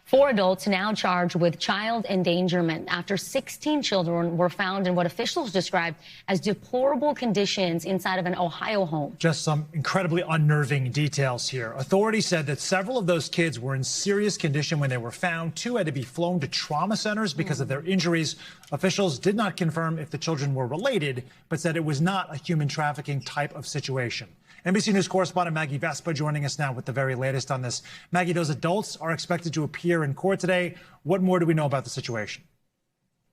4 adults now charged with child endangerment after 16 children were found in what officials described as deplorable conditions inside of an Ohio home. Just some incredibly unnerving details here. Authorities said that several of those kids were in serious condition when they were found. 2 had to be flown to trauma centers because of their injuries. Officials did not confirm if the children were related, but said it was not a human trafficking type of situation. NBC News correspondent Maggie Vespa joining us now with the very latest on this. Maggie, those adults are expected to appear in court today. What more do we know about the situation?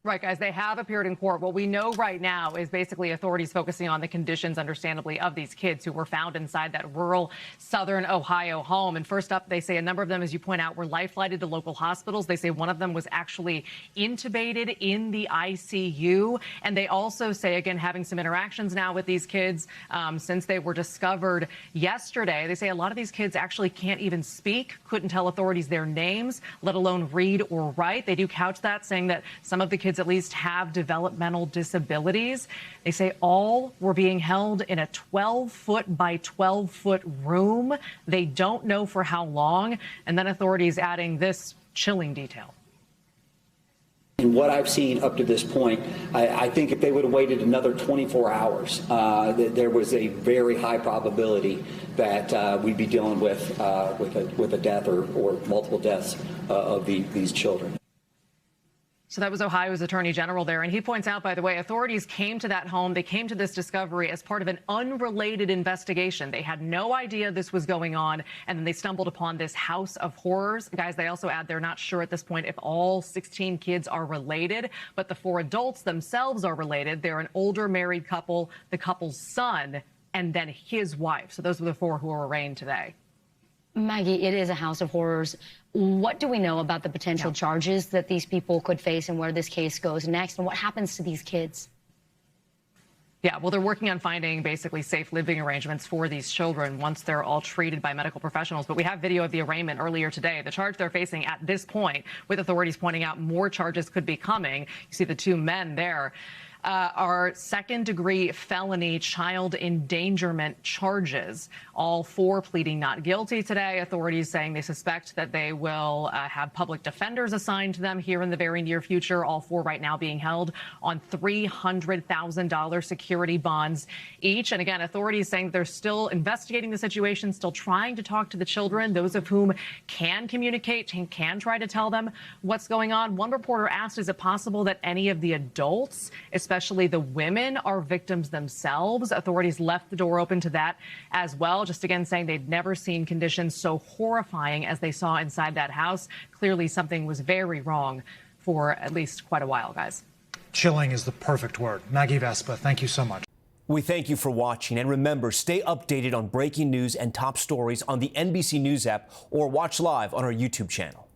Right, guys, they have appeared in court. What we know right now is basically authorities focusing on the conditions, understandably, of these kids who were found inside that rural southern Ohio home. And first up, they say a number of them, as you point out, were life-flighted to local hospitals. They say one of them was actually intubated in the ICU. And they also say, again, having some interactions now with these kids since they were discovered yesterday. They say a lot of these kids actually can't even speak, couldn't tell authorities their names, let alone read or write. They do couch that, saying that some of the kids at least have developmental disabilities. They say all were being held in a 12-foot by 12-foot room. They don't know for how long. And then authorities adding this chilling detail. In what I've seen up to this point, I think if they would have waited another 24 hours, there was a very high probability that we'd be dealing with a death or multiple deaths of these children. So that was Ohio's Attorney General there. And he points out, by the way, authorities came to that home. They came to this discovery as part of an unrelated investigation. They had no idea this was going on. And then they stumbled upon this house of horrors. Guys, they also add they're not sure at this point if all 16 kids are related, but the 4 adults themselves are related. They're an older married couple, the couple's son, and then his wife. So those were the 4 who were arraigned today. Maggie, it is a house of horrors. What do we know about the potential charges that these people could face and where this case goes next, and what happens to these kids? Yeah, well, they're working on finding basically safe living arrangements for these children once they're all treated by medical professionals. But we have video of the arraignment earlier today. The charge they're facing at this point, with authorities pointing out more charges could be coming. You see the 2 men there. Are second-degree felony child endangerment charges. All 4 pleading not guilty today. Authorities saying they suspect that they will have public defenders assigned to them here in the very near future. All 4 right now being held on $300,000 security bonds each. And again, authorities saying they're still investigating the situation, still trying to talk to the children, those of whom can communicate and can try to tell them what's going on. One reporter asked, is it possible that any of the adults, especially the women, are victims themselves? Authorities left the door open to that as well, just again saying they'd never seen conditions so horrifying as they saw inside that house. Clearly something was very wrong for at least quite a while, guys. Chilling is the perfect word. Maggie Vespa, thank you so much. We thank you for watching, and remember, stay updated on breaking news and top stories on the NBC News app or watch live on our YouTube channel.